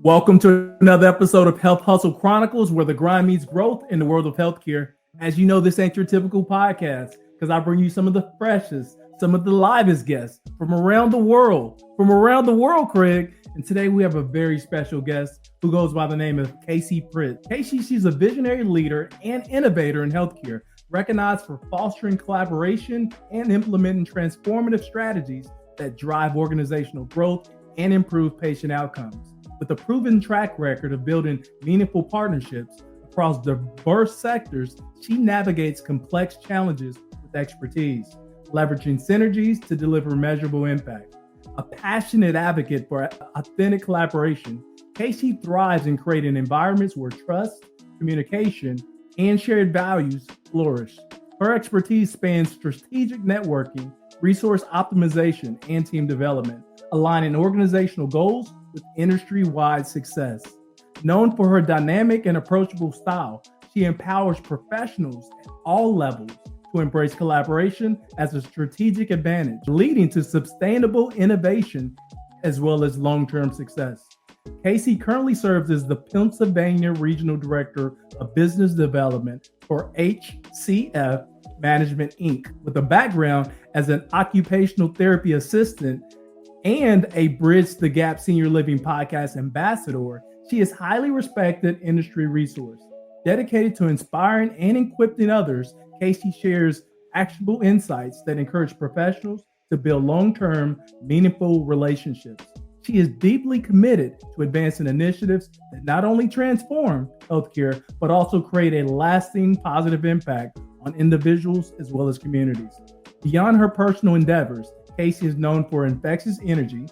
Welcome to another episode of Health Hustle Chronicles, where the grind meets growth in the world of healthcare. As you know, this ain't your typical podcast because I bring you some of the freshest, some of the livest guests from around the world, Craig. And today we have a very special guest who goes by the name of Kacie Pritt. Kacie, she's a visionary leader and innovator in healthcare, recognized for fostering collaboration and implementing transformative strategies that drive organizational growth and improve patient outcomes. With a proven track record of building meaningful partnerships across diverse sectors, she navigates complex challenges with expertise, leveraging synergies to deliver measurable impact. A passionate advocate for authentic collaboration, Kacie thrives in creating environments where trust, communication, and shared values flourish. Her expertise spans strategic networking, resource optimization, and team development, aligning organizational goals with industry-wide success. Known for her dynamic and approachable style, she empowers professionals at all levels to embrace collaboration as a strategic advantage, leading to sustainable innovation as well as long-term success. Kacie currently serves as the Pennsylvania Regional Director of Business Development for HCF Management, Inc., with a background as an occupational therapy assistant and a Bridge the Gap Senior Living Podcast ambassador. She is highly respected industry resource. Dedicated to inspiring and equipping others, Kacie shares actionable insights that encourage professionals to build long-term, meaningful relationships. She is deeply committed to advancing initiatives that not only transform healthcare, but also create a lasting positive impact on individuals as well as communities. Beyond her personal endeavors, Kacie is known for infectious energy,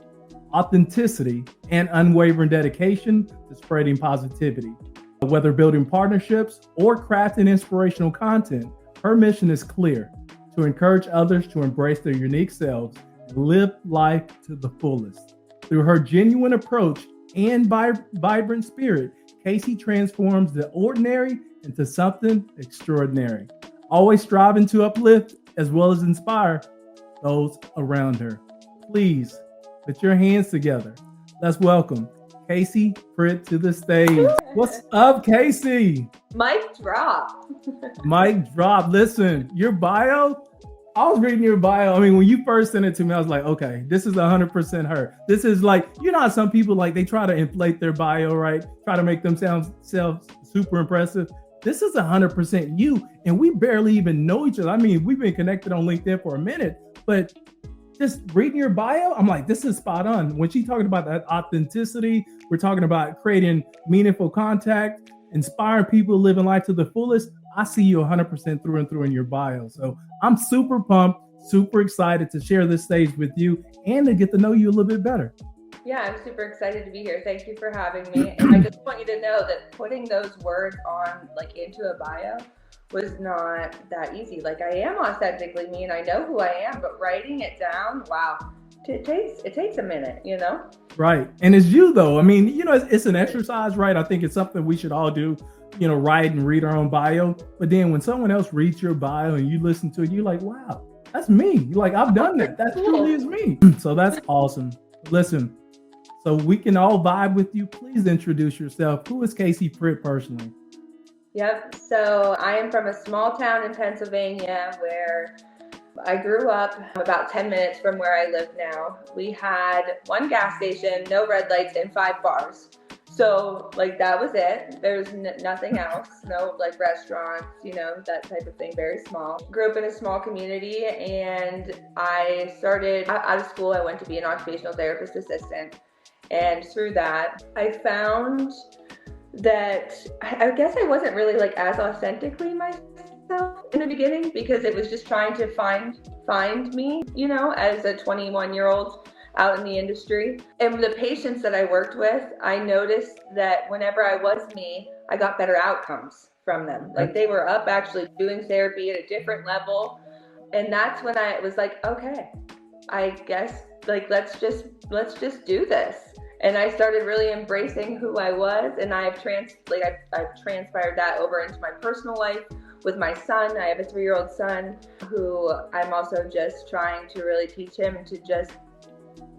authenticity, and unwavering dedication to spreading positivity. Whether building partnerships or crafting inspirational content, her mission is clear: to encourage others to embrace their unique selves and live life to the fullest. Through her genuine approach and vibrant spirit, Kacie transforms the ordinary into something extraordinary, always striving to uplift as well as inspire those around her. Please put your hands together. Let's welcome Kacie Pritt to the stage. What's up, Kacie? Mic drop. Mic drop. Listen, your bio, I was reading your bio. I mean, when you first sent it to me, I was like, okay, this is 100% her. This is like, you know how some people, like, they try to inflate their bio, right? Try to make themselves super impressive. This is 100% you, and we barely even know each other. I mean, we've been connected on LinkedIn for a minute, but just reading your bio, I'm like, this is spot on. When she's talking about that authenticity, we're talking about creating meaningful contact, inspiring people, living life to the fullest. I see you 100% through and through in your bio. So I'm super pumped, super excited to share this stage with you and to get to know you a little bit better. Yeah, I'm super excited to be here. Thank you for having me. And I just want you to know that putting those words on, like, into a bio was not that easy. Like, I am authentically me and I know who I am, but writing it down, wow, it takes a minute, you know? Right. And it's you, though. I mean, you know, it's an exercise, right? I think it's something we should all do, you know, write and read our own bio. But then when someone else reads your bio and you listen to it, you're like, wow, that's me. Like, I've done that. That truly is me. So that's awesome. Listen, so we can all vibe with you. Please introduce yourself. Who is Kacie Pritt personally? Yep. So I am from a small town in Pennsylvania where I grew up about 10 minutes from where I live now. We had one gas station, no red lights, and 5 bars. So, like, that was it. There's nothing else. No, like, restaurants, you know, that type of thing. Very small. Grew up in a small community, and I started out of school. I went to be an occupational therapist assistant. And through that, I found that I guess I wasn't really, like, as authentically myself in the beginning, because it was just trying to find me, you know, as a 21-year-old out in the industry. And the patients that I worked with, I noticed that whenever I was me, I got better outcomes from them. Like, they were up actually doing therapy at a different level. And that's when I was like, okay, I guess, like, let's just do this. And I started really embracing who I was, and I've transpired that over into my personal life with my son. I have a 3-year-old son who I'm also just trying to really teach him to just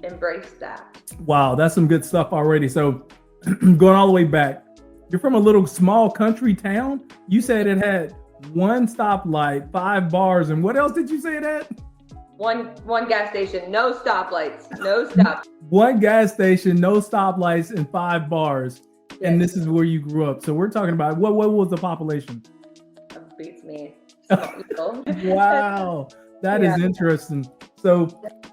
embrace that. Wow, that's some good stuff already. So going all the way back, you're from a little small country town. You said it had one stoplight, 5 bars, and what else did you say it had? One gas station, no stoplights, no stop. One gas station, no stoplights, and 5 bars. Yes. And this is where you grew up. So we're talking about what was the population? Beats me. Wow, that is interesting. So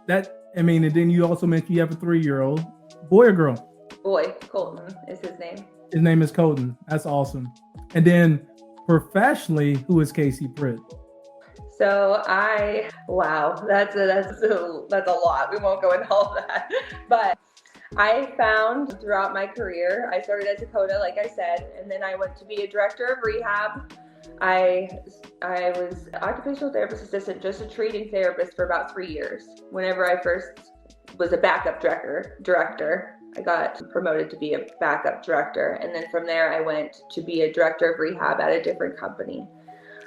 and then you also mentioned you have a 3-year-old. Boy or girl? Boy, Colton is his name. His name is Colton. That's awesome. And then professionally, who is Kacie Pritt? So that's a lot. We won't go into all that. But I found throughout my career, I started as a CODA, like I said, and then I went to be a director of rehab. I was occupational therapist assistant, just a treating therapist for about 3 years. Whenever I first was a backup director, I got promoted to be a backup director. And then from there, I went to be a director of rehab at a different company.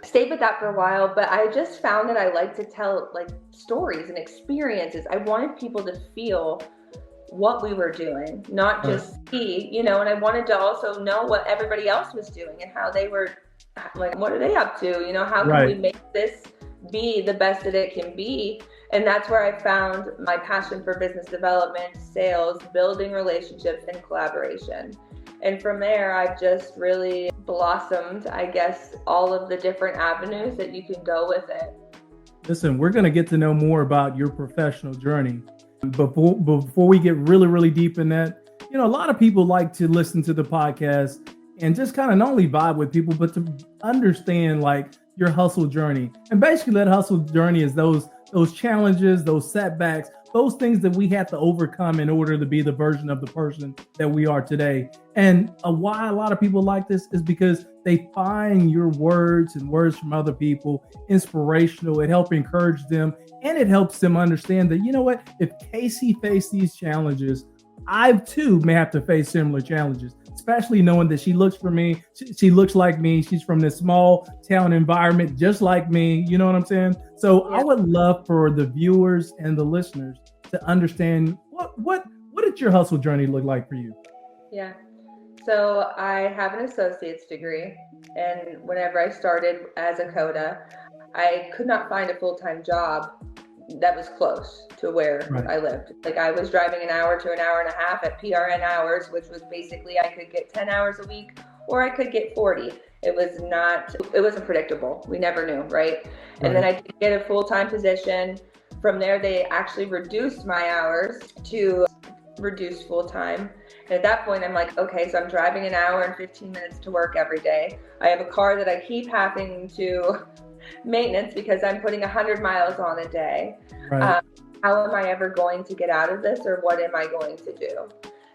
Stayed with that for a while, but I just found that I like to tell like stories and experiences. I wanted people to feel what we were doing, not just see, and I wanted to also know what everybody else was doing and how they were, like, what are they up to? How can we make this be the best that it can be? And that's where I found my passion for business development, sales, building relationships, and collaboration. And from there, I've just really blossomed, I guess, all of the different avenues that you can go with it. Listen, we're going to get to know more about your professional journey. But before we get really, really deep in that, a lot of people like to listen to the podcast and just kind of not only vibe with people, but to understand like your hustle journey. And basically that hustle journey is those challenges, those setbacks, those things that we have to overcome in order to be the version of the person that we are today. And why a lot of people like this is because they find your words and words from other people inspirational. It helps encourage them, and it helps them understand that, what, if Kacie faced these challenges, I too may have to face similar challenges, especially knowing that she looks for me. She looks like me. She's from this small town environment, just like me. You know what I'm saying? So I would love for the viewers and the listeners to understand what did your hustle journey look like for you? Yeah. So I have an associate's degree, and whenever I started as a CODA, I could not find a full-time job that was close to where I lived. Like, I was driving an hour to an hour and a half at PRN hours, which was basically I could get 10 hours a week or I could get 40. It wasn't predictable. We never knew, right? And then I did get a full-time position. From there, they actually reduced my hours to reduce full-time. And at that point, I'm like, okay, so I'm driving an hour and 15 minutes to work every day. I have a car that I keep having to maintenance because I'm putting 100 miles on a day. How am I ever going to get out of this, or what am I going to do?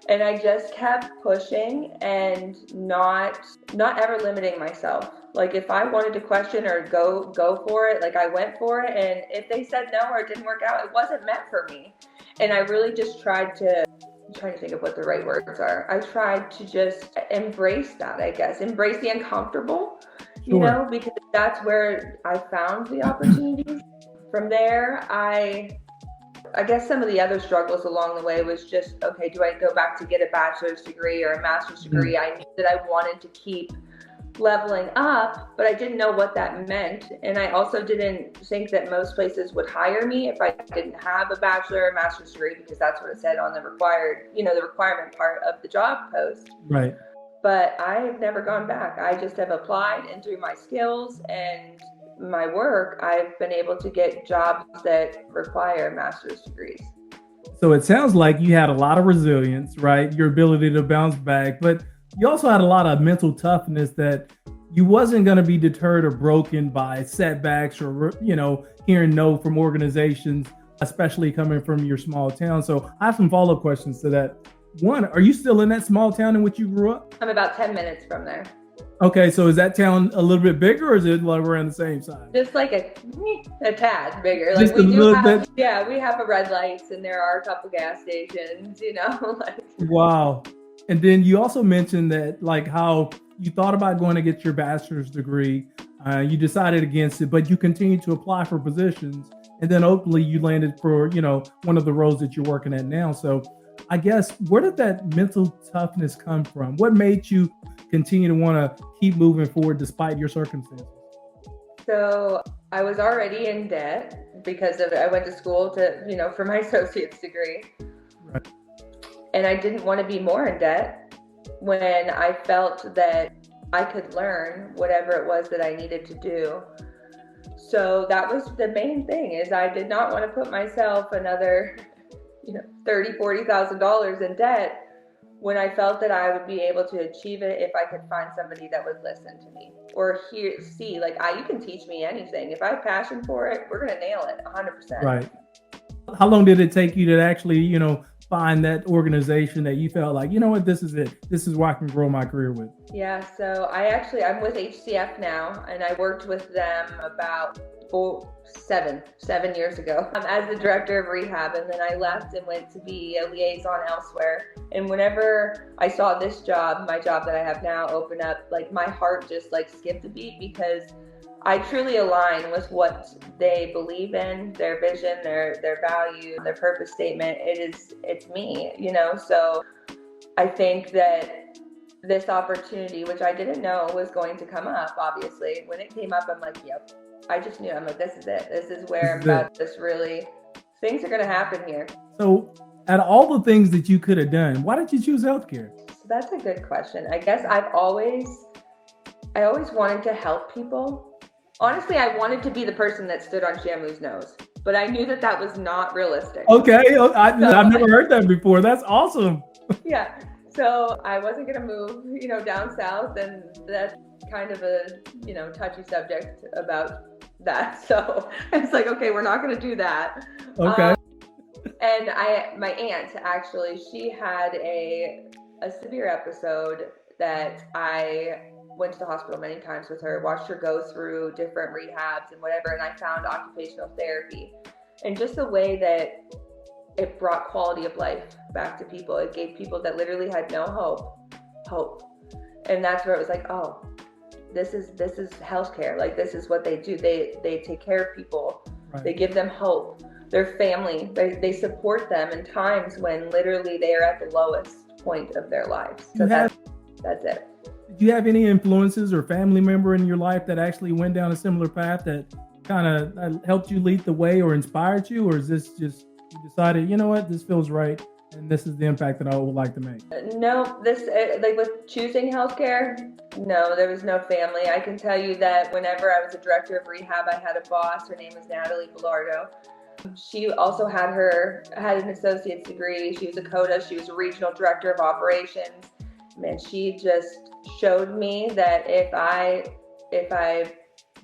And I just kept pushing and not ever limiting myself. Like, if I wanted to question or go for it, like, I went for it. And if they said no or it didn't work out, it wasn't meant for me. And I really just I'm trying to think of what the right words are. I tried to just embrace that, I guess. Embrace the uncomfortable, because that's where I found the opportunities. From there, I guess some of the other struggles along the way was just, okay, do I go back to get a bachelor's degree or a master's degree? I knew that I wanted to keep leveling up, but I didn't know what that meant. And I also didn't think that most places would hire me if I didn't have a bachelor or master's degree, because that's what it said on the requirement part of the job post. Right. But I have never gone back. I just have applied, and through my skills and my work, I've been able to get jobs that require master's degrees. So it sounds like you had a lot of resilience, right? Your ability to bounce back, but you also had a lot of mental toughness that you wasn't going to be deterred or broken by setbacks or, hearing no from organizations, especially coming from your small town. So I have some follow-up questions to that. One, are you still in that small town in which you grew up? I'm about 10 minutes from there. Okay, so is that town a little bit bigger, or is it like around the same size? Just like a tad bigger. Just a little bit. Yeah, we have a red lights, and there are a couple gas stations, Wow. And then you also mentioned that, like, how you thought about going to get your bachelor's degree. You decided against it, but you continued to apply for positions. And then hopefully you landed for, one of the roles that you're working at now. So I guess, where did that mental toughness come from? What made you continue to want to keep moving forward despite your circumstances? So I was already in debt because I went to school for my associate's degree. Right. And I didn't want to be more in debt when I felt that I could learn whatever it was that I needed to do. So that was the main thing, is I did not want to put myself another, $30,000, $40,000 in debt when I felt that I would be able to achieve it if I could find somebody that would listen to me or you can teach me anything. If I have passion for it, we're going to nail it 100%. Right. How long did it take you to actually, find that organization that you felt like, this is it. This is where I can grow my career with? Yeah. So I'm with HCF now, and I worked with them about 7 years ago as the director of rehab, and then I left and went to be a liaison elsewhere. And whenever I saw this job, my job that I have now, open up, like my heart just like skipped a beat, because I truly align with what they believe in, their vision, their value, their purpose statement. It's me, so I think that this opportunity, which I didn't know was going to come up, obviously, when it came up, I'm like, yep. I just knew. I'm like, this is it. This is where I'm about. Things are going to happen here. So out of all the things that you could have done, why did you choose healthcare? So that's a good question. I guess I always wanted to help people. Honestly, I wanted to be the person that stood on Shamu's nose, but I knew that was not realistic. Okay. I've never heard that before. That's awesome. Yeah. So I wasn't going to move, down south, and that's kind of a, touchy subject about that. So it's like, okay, we're not going to do that. Okay. And my aunt, actually, she had a severe episode that I went to the hospital many times with her, watched her go through different rehabs and whatever. And I found occupational therapy, and just the way that it brought quality of life back to people. It gave people that literally had no hope. And that's where it was like, oh, this is healthcare. Like, this is what they do. They take care of people. Right. They give them hope. Their family, they support them in times when literally they are at the lowest point of their lives. So that's it. Did you have any influences or family member in your life that actually went down a similar path that kind of helped you lead the way or inspired you? Or is this just, you decided, this feels right, and this is the impact that I would like to make? No, like with choosing healthcare, no, there was no family. I can tell you that whenever I was a director of rehab, I had a boss. Her name was Natalie Bilardo. She also had an associate's degree. She was a CODA. She was a regional director of operations. Man, she just showed me that if I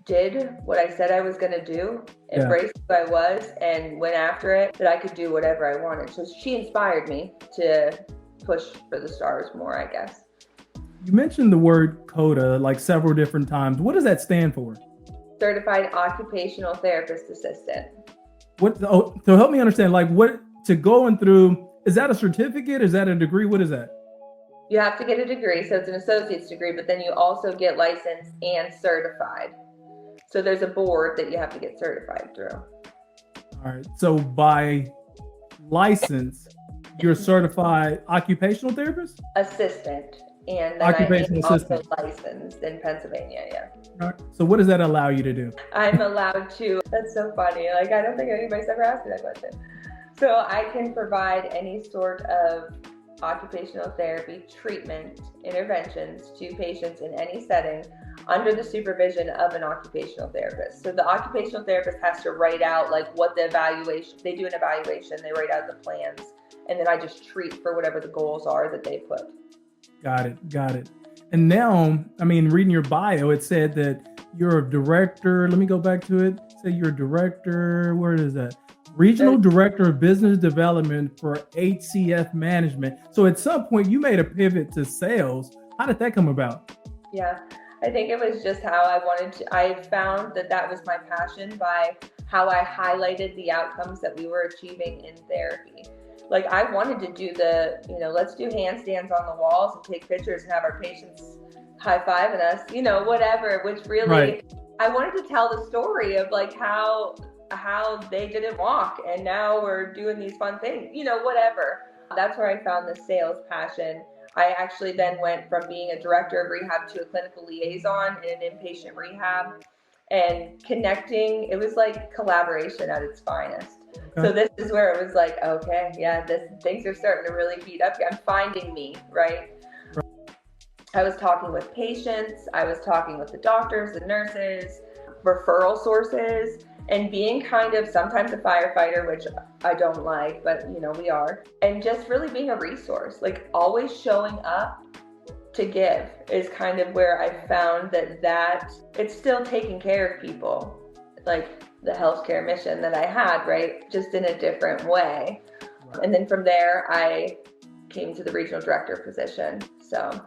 did what I said I was going to do, embraced who I was, and went after it, that I could do whatever I wanted. So she inspired me to push for the stars more, I guess. You mentioned the word CODA like several different times. What does that stand for? Certified Occupational Therapist Assistant. So help me understand, like, what to going through, is that a certificate? Is that a degree? What is that? You have to get a degree, so it's an associate's degree, but then you also get licensed and certified. So there's a board that you have to get certified through. All right. So by license, you're a certified occupational therapist? Assistant. And then occupational assistant. Also licensed in Pennsylvania, yeah. All right. So what does that allow you to do? I'm allowed to, that's so funny. Like, I don't think anybody's ever asked me that question. So I can provide any sort of occupational therapy treatment interventions to patients in any setting under the supervision of an occupational therapist. So the occupational therapist has to write out like what the evaluation, they do an evaluation, they write out the plans, and then I just treat for whatever the goals are that they put. Got it. And now, reading your bio, it said that you're a director. Let me go back to it. Say you're a director. Where is that? Regional Director of Business Development for HCF Management. So at some point you made a pivot to sales. How did that come about? Yeah, I think it was just how I found that was my passion by how I highlighted the outcomes that we were achieving in therapy. Like, I wanted to do let's do handstands on the walls and take pictures and have our patients high-fiving us, whatever, which really, right. I wanted to tell the story of like how they didn't walk and now we're doing these fun things, whatever. That's where I found the sales passion. I actually then went from being a director of rehab to a clinical liaison in an inpatient rehab, and connecting. It was like collaboration at its finest. Okay. So this is where it was like, okay, yeah, things are starting to really heat up. I'm finding me, right? I was talking with patients. I was talking with the doctors, the nurses, referral sources, and being kind of sometimes a firefighter, which I don't like, but we are. And just really being a resource, like always showing up to give is kind of where I found that it's still taking care of people, like the healthcare mission that I had, right? Just in a different way. Right. And then from there, I came to the regional director position. So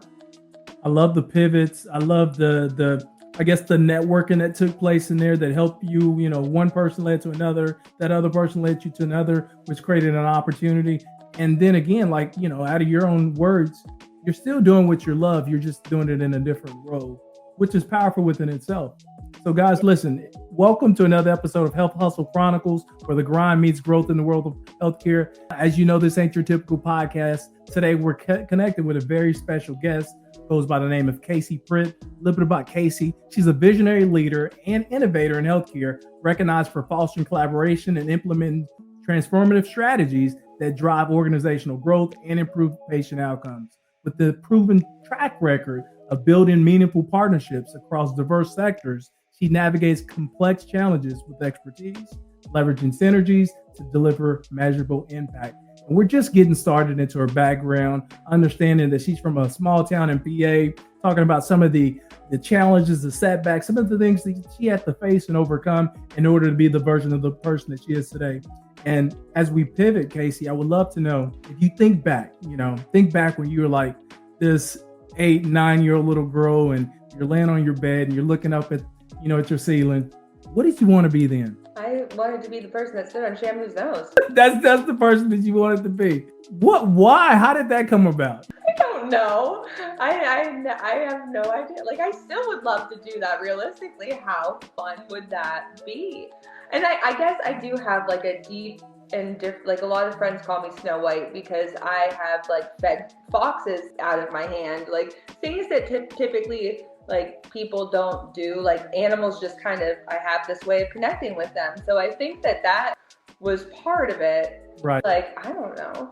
I love the pivots. I love the I guess the networking that took place in there that helped you, one person led to another, that other person led you to another, which created an opportunity. And then again, like, out of your own words, you're still doing what you love. You're just doing it in a different role, which is powerful within itself. So guys, listen, welcome to another episode of Health Hustle Chronicles, where the grind meets growth in the world of healthcare. As you know, this ain't your typical podcast. Today, we're connected with a very special guest, goes by the name of Kacie Pritt. A little bit about Kacie. She's a visionary leader and innovator in healthcare, recognized for fostering collaboration and implementing transformative strategies that drive organizational growth and improve patient outcomes. With the proven track record of building meaningful partnerships across diverse sectors, she navigates complex challenges with expertise, leveraging synergies to deliver measurable impact. And we're just getting started into her background, understanding that she's from a small town in PA, talking about some of the challenges, the setbacks, some of the things that she had to face and overcome in order to be the version of the person that she is today. And as we pivot, Kacie, I would love to know if you think back when you were like this 8-9-year-old little girl and you're laying on your bed and you're looking up at your ceiling. What did you want to be then? I wanted to be the person that stood on Shamu's nose. That's the person that you wanted to be. Why? How did that come about? I don't know. I have no idea. Like, I still would love to do that. Realistically, how fun would that be? And I guess I do have like a deep and like a lot of friends call me Snow White because I have like fed foxes out of my hand, like things that typically like people don't do, like animals just kind of, I have this way of connecting with them. So I think that was part of it. Right. Like, I don't know.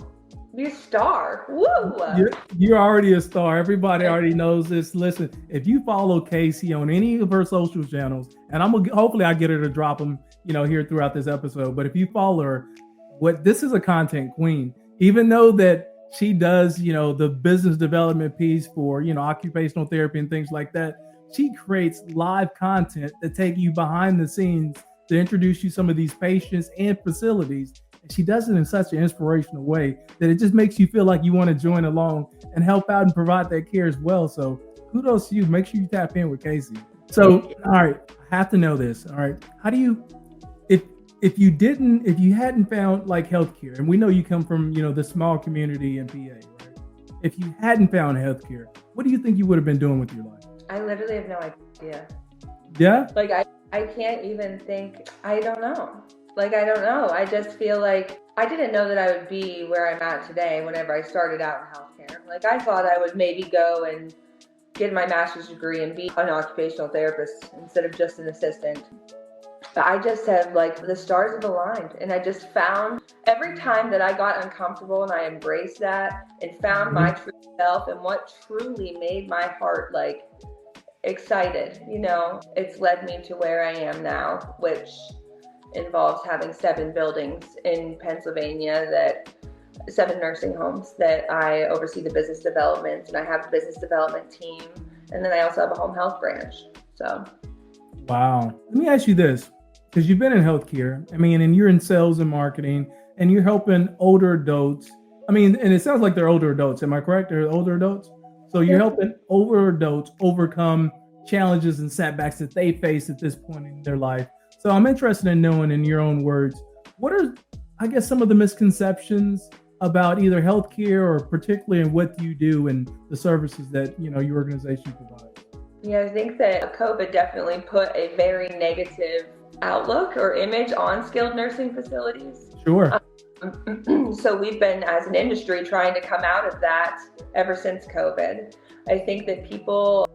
Be a star. Woo! You're already a star. Everybody already knows this. Listen, if you follow Kacie on any of her social channels, and hopefully I get her to drop them, here throughout this episode. But if you follow her, this is a content queen. Even though that she does, the business development piece for, occupational therapy and things like that, she creates live content that take you behind the scenes to introduce you some of these patients and facilities. And she does it in such an inspirational way that it just makes you feel like you want to join along and help out and provide that care as well. So kudos to you. Make sure you tap in with Kacie. So, all right, I have to know this. All right. How do you, if you hadn't found like healthcare, and we know you come from, the small community in PA, right? If you hadn't found healthcare, what do you think you would have been doing with your life? I literally have no idea. Yeah? Like, I can't even think. I don't know. Like, I don't know. I just feel like I didn't know that I would be where I'm at today whenever I started out in healthcare. Like, I thought I would maybe go and get my master's degree and be an occupational therapist instead of just an assistant. But I just have, like, the stars have aligned, and I just found every time that I got uncomfortable and I embraced that and found my true self and what truly made my heart, like, excited, it's led me to where I am now, which involves having 7 buildings in Pennsylvania, 7 nursing homes that I oversee the business development, and I have a business development team, and then I also have a home health branch. So, wow. Let me ask you this, because you've been in healthcare, and you're in sales and marketing, and you're helping older adults. And it sounds like they're older adults. Am I correct? They're older adults. So you're helping older adults overcome challenges and setbacks that they face at this point in their life. So I'm interested in knowing, in your own words, what are, I guess, some of the misconceptions about either healthcare or particularly in what you do and the services that, your organization provides? Yeah, I think that COVID definitely put a very negative outlook or image on skilled nursing facilities. Sure. So we've been, as an industry, trying to come out of that ever since COVID. I think that people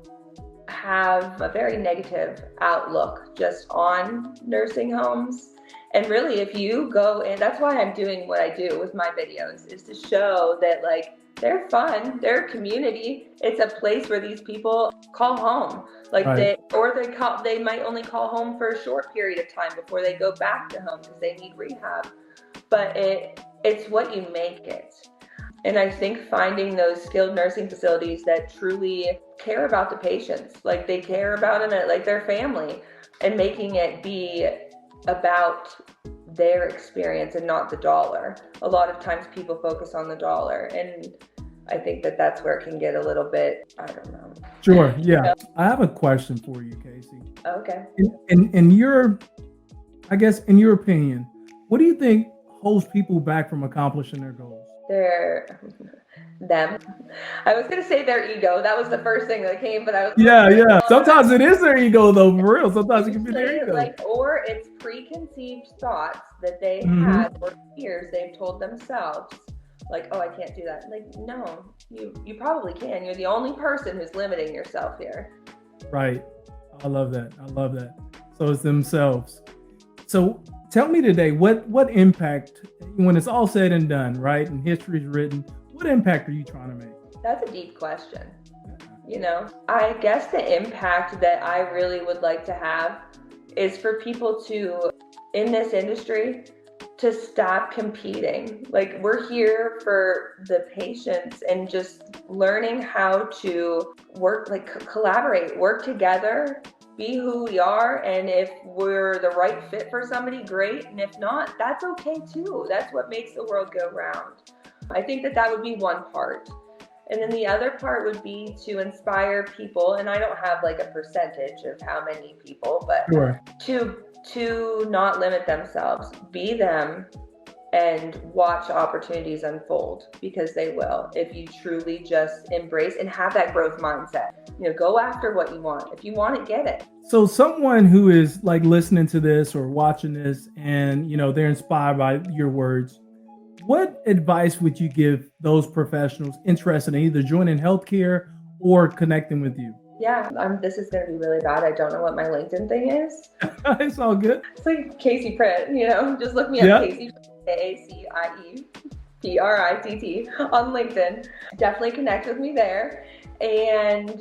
have a very negative outlook just on nursing homes. And really, if you go in, that's why I'm doing what I do with my videos, is to show that like they're fun, they're a community. It's a place where these people call home. Like Right. they might only call home for a short period of time before they go back to home because they need rehab. But it's what you make it. And I think finding those skilled nursing facilities that truly care about the patients, like they care about them like their family, and making it be about their experience and not the dollar. A lot of times people focus on the dollar, and I think that that's where it can get a little bit, I don't know. Sure. Yeah. I have a question for you, Kacie. Okay. In your opinion, what do you think holds people back from accomplishing their goals? Them. I was gonna say their ego. That was the first thing that came, but I was Yeah. Sometimes it is their ego, though, for real. Sometimes it can be their ego. Or it's preconceived thoughts that they had, or fears they've told themselves. Like, oh, I can't do that. Like, no, you probably can. You're the only person who's limiting yourself here. Right. I love that. So it's themselves. So tell me today, what impact, when it's all said and done, right, and history's written, what impact are you trying to make? That's a deep question. I guess the impact that I really would like to have is for people to, in this industry, to stop competing. Like, we're here for the patients and just learning how to work, like collaborate, work together, be who we are. And if we're the right fit for somebody, great. And if not, that's okay too. That's what makes the world go round. I think that would be one part. And then the other part would be to inspire people. And I don't have like a percentage of how many people, but Sure. to not limit themselves, be them, and watch opportunities unfold, because they will, if you truly just embrace and have that growth mindset. Go after what you want. If you want it, get it. So someone who is like listening to this or watching this and, they're inspired by your words, what advice would you give those professionals interested in either joining healthcare or connecting with you? Yeah, this is going to be really bad. I don't know what my LinkedIn thing is. It's all good. It's like Kacie Pritt, just look me up, Kacie, KACIE on LinkedIn. Definitely connect with me there. And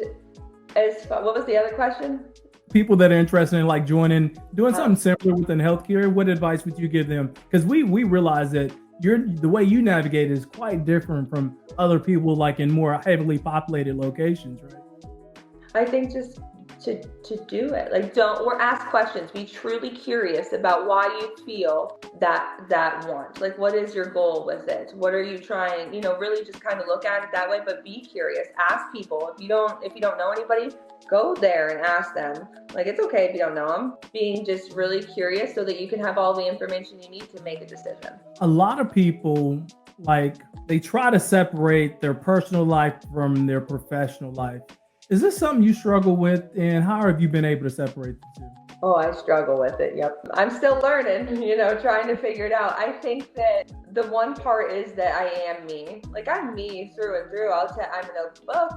what was the other question? People that are interested in like doing something similar within healthcare, what advice would you give them? Because we realize that the way you navigate is quite different from other people, like in more heavily populated locations, right? I think just to do it. Like, ask questions. Be truly curious about why you feel that want. Like, what is your goal with it? What are you trying? Really just kind of look at it that way, but be curious. Ask people. If you don't know anybody, go there and ask them. Like, it's okay if you don't know them. Being just really curious so that you can have all the information you need to make a decision. A lot of people, they try to separate their personal life from their professional life. Is this something you struggle with, and how have you been able to separate the two? Oh, I struggle with it. Yep. I'm still learning, trying to figure it out. I think that the one part is that I am me. Like, I'm me through and through. I'm an open book,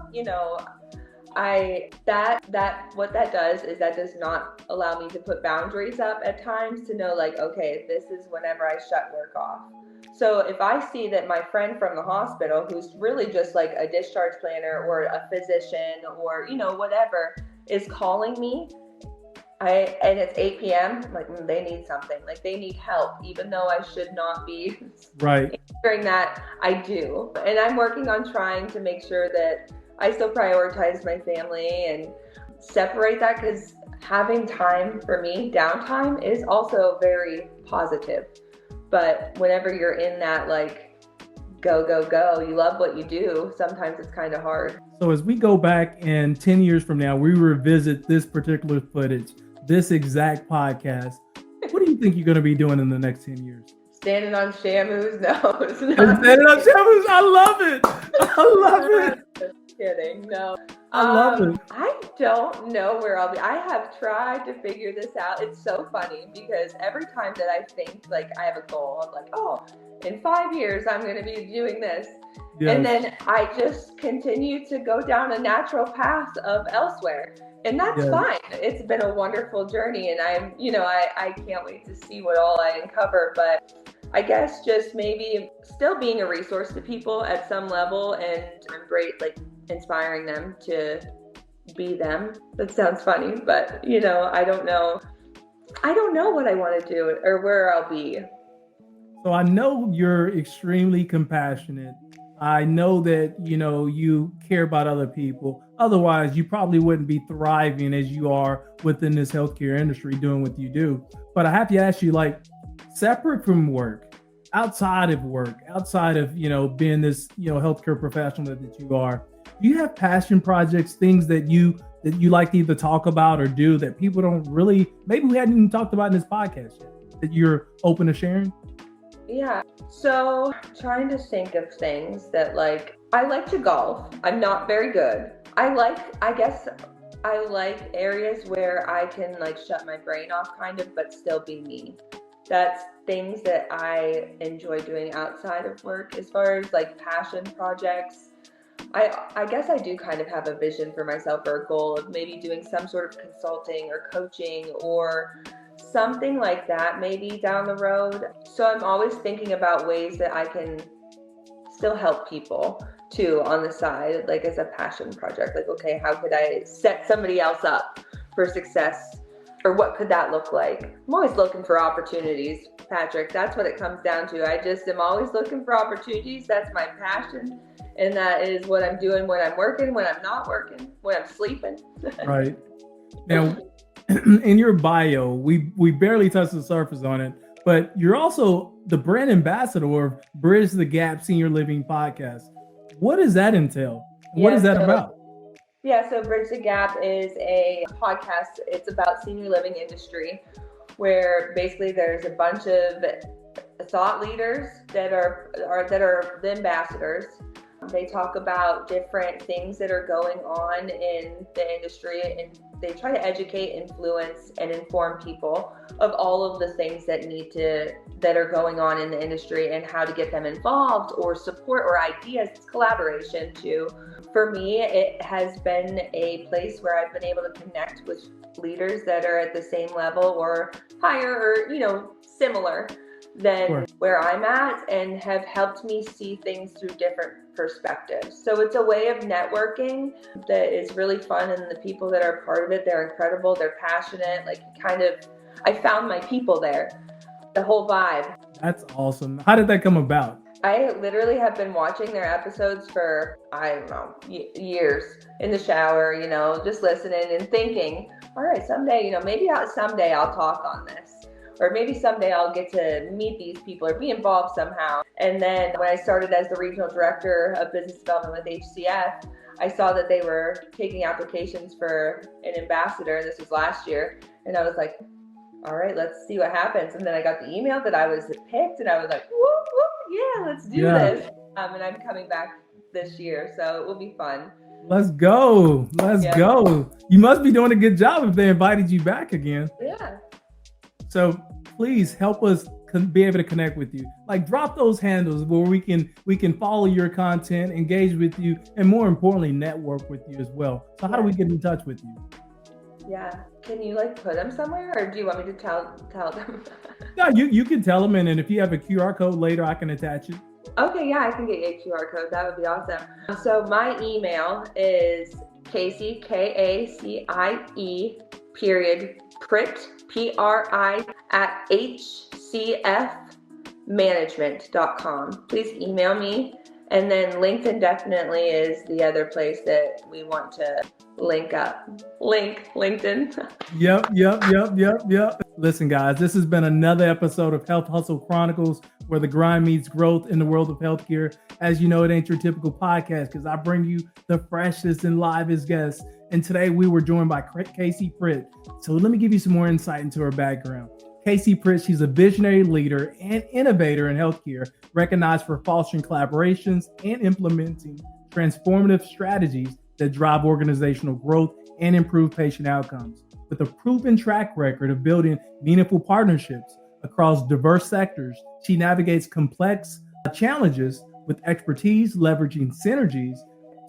what that does is that does not allow me to put boundaries up at times to know, like, okay, this is whenever I shut work off. So if I see that my friend from the hospital, who's really just like a discharge planner or a physician or, whatever, is calling me, and it's 8 p.m., like, they need something. Like, they need help, even though I should not be answering that. I do. And I'm working on trying to make sure that I still prioritize my family and separate that, because having time for me, downtime, is also very positive. But whenever you're in that, like, go, you love what you do, sometimes it's kind of hard. So as we go back and 10 years from now, we revisit this particular footage, this exact podcast, what do you think you're going to be doing in the next 10 years? Standing on Shamu's? No. Standing on Shamu's? I love it. Just kidding. No. I love it. I don't know where I'll be. I have tried to figure this out. It's so funny because every time that I think like I have a goal, I'm like, oh, in 5 years, I'm going to be doing this. Yes. And then I just continue to go down a natural path of elsewhere. And that's fine. It's been a wonderful journey. And I can't wait to see what all I uncover. But I guess just maybe still being a resource to people at some level, and I'm great, like inspiring them to be them. That sounds funny, but I don't know what I want to do or where I'll be. So I know you're extremely compassionate. I know that, you care about other people. Otherwise, you probably wouldn't be thriving as you are within this healthcare industry doing what you do. But I have to ask you, like, separate from work, outside of work, outside of, being this, healthcare professional that you are, do you have passion projects, things that you like to either talk about or do that people don't really, maybe we hadn't even talked about in this podcast yet, that you're open to sharing? Yeah. So trying to think of things that I like to golf. I'm not very good. I guess I like areas where I can shut my brain off kind of, but still be me. That's things that I enjoy doing outside of work. As far as passion projects, I guess I do kind of have a vision for myself or a goal of maybe doing some sort of consulting or coaching or something like that maybe down the road. So I'm always thinking about ways that I can still help people too on the side, as a passion project. Okay, how could I set somebody else up for success? Or what could that look like? I'm always looking for opportunities, Patrick. That's what it comes down to. I just am always looking for opportunities. That's my passion. And that is what I'm doing when I'm working, when I'm not working, when I'm sleeping. Right. Now, in your bio, we barely touched the surface on it, but you're also the brand ambassador of Bridge the Gap Senior Living Podcast. What does that entail? What is that about? Yeah, so Bridge the Gap is a podcast. It's about senior living industry, where basically there's a bunch of thought leaders that are the ambassadors. They talk about different things that are going on in the industry, and they try to educate, influence, and inform people of all of the things that are going on in the industry and how to get them involved or support or ideas. It's collaboration too. For me, it has been a place where I've been able to connect with leaders that are at the same level or higher or, similar than where I'm at, and have helped me see things through different perspectives. So it's a way of networking that is really fun, and the people that are part of it, they're incredible, they're passionate, I found my people there, the whole vibe. That's awesome. How did that come about? I literally have been watching their episodes for, I don't know, years in the shower, just listening and thinking, all right, someday, maybe someday I'll talk on this. Or maybe someday I'll get to meet these people or be involved somehow. And then when I started as the regional director of business development with HCF, I saw that they were taking applications for an ambassador. This was last year. And I was like, all right, let's see what happens. And then I got the email that I was picked, and I was like, whoop, whoop, yeah, let's do this. And I'm coming back this year, so it will be fun. Let's go. Let's go. You must be doing a good job if they invited you back again. Yeah. So please help us be able to connect with you. Drop those handles where we can follow your content, engage with you, and more importantly, network with you as well. So how do we get in touch with you? Yeah. Can you put them somewhere, or do you want me to tell them? No, you can tell them, and if you have a QR code later, I can attach it. Okay, yeah, I can get you a QR code. That would be awesome. So my email is Kacie, Kacie, Pritt, Pri, at HCFmanagement.com. Please email me. And then LinkedIn definitely is the other place that we want to link up. LinkedIn. Yep. Listen, guys, this has been another episode of Health Hustle Chronicles, where the grind meets growth in the world of healthcare. As you know, it ain't your typical podcast because I bring you the freshest and livest guests. And today we were joined by Kacie Pritt. So let me give you some more insight into her background. Kacie Pritt, she's a visionary leader and innovator in healthcare, recognized for fostering collaborations and implementing transformative strategies that drive organizational growth and improve patient outcomes. With a proven track record of building meaningful partnerships across diverse sectors, she navigates complex challenges with expertise, leveraging synergies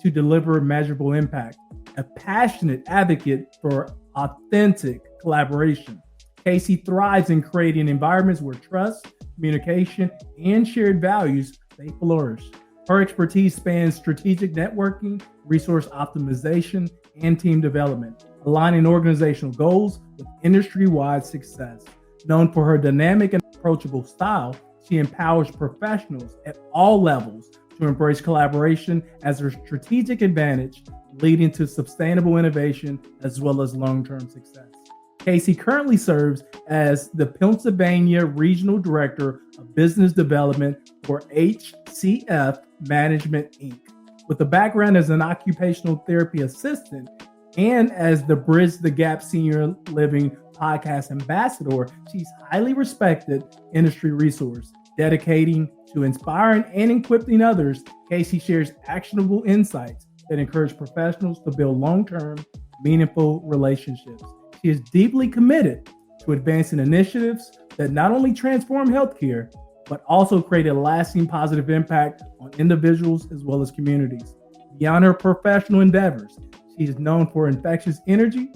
to deliver measurable impact. A passionate advocate for authentic collaboration, Kacie thrives in creating environments where trust, communication, and shared values they flourish. Her expertise spans strategic networking, resource optimization, and team development, aligning organizational goals with industry-wide success. Known for her dynamic and approachable style, she empowers professionals at all levels to embrace collaboration as a strategic advantage, leading to sustainable innovation as well as long-term success. Kacie currently serves as the Pennsylvania Regional Director of Business Development for HCF Management, Inc. With a background as an occupational therapy assistant and as the Bridge the Gap Senior Living Podcast Ambassador, she's highly respected industry resource. Dedicating to inspiring and equipping others, Kacie shares actionable insights that encourage professionals to build long-term, meaningful relationships. She is deeply committed to advancing initiatives that not only transform healthcare, but also create a lasting positive impact on individuals as well as communities. Beyond her professional endeavors, she is known for infectious energy,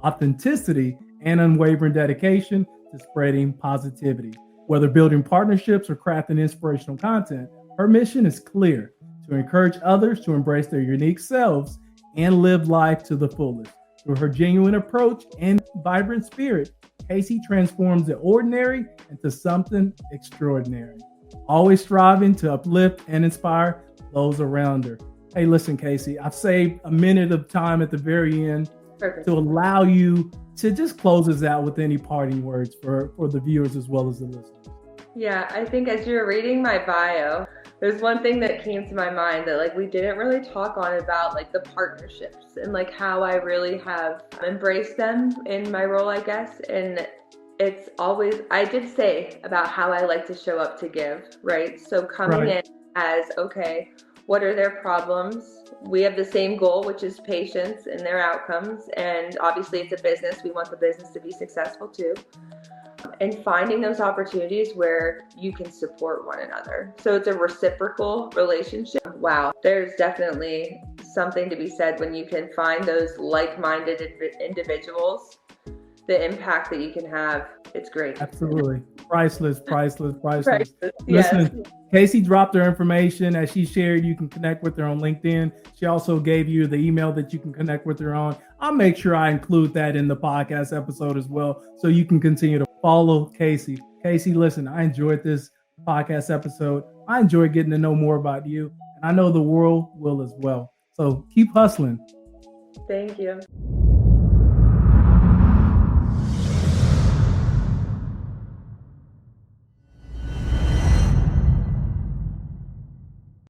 authenticity, and unwavering dedication to spreading positivity. Whether building partnerships or crafting inspirational content, her mission is clear: to encourage others to embrace their unique selves and live life to the fullest. Through her genuine approach and vibrant spirit, Kacie transforms the ordinary into something extraordinary, always striving to uplift and inspire those around her. Hey, listen, Kacie, I've saved a minute of time at the very end to allow you to just close us out with any parting words for the viewers as well as the listeners. Yeah, I think as you were reading my bio, there's one thing that came to my mind that like we didn't really talk on about like the partnerships and like how I really have embraced them in my role, I guess. And it's always, I did say about how I like to show up to give, right? So coming in as, okay, what are their problems? We have the same goal, which is patients and their outcomes. And obviously it's a business. We want the business to be successful too. And finding those opportunities where you can support one another. So it's a reciprocal relationship. Wow. There's definitely something to be said when you can find those like-minded individuals, the impact that you can have. It's great. Absolutely. Priceless. Yes. Listen, Kacie dropped her information as she shared. You can connect with her on LinkedIn. She also gave you the email that you can connect with her on. I'll make sure I include that in the podcast episode as well, so you can continue to follow Kacie. Kacie, listen, I enjoyed this podcast episode. I enjoyed getting to know more about you, and I know the world will as well. So keep hustling. Thank you.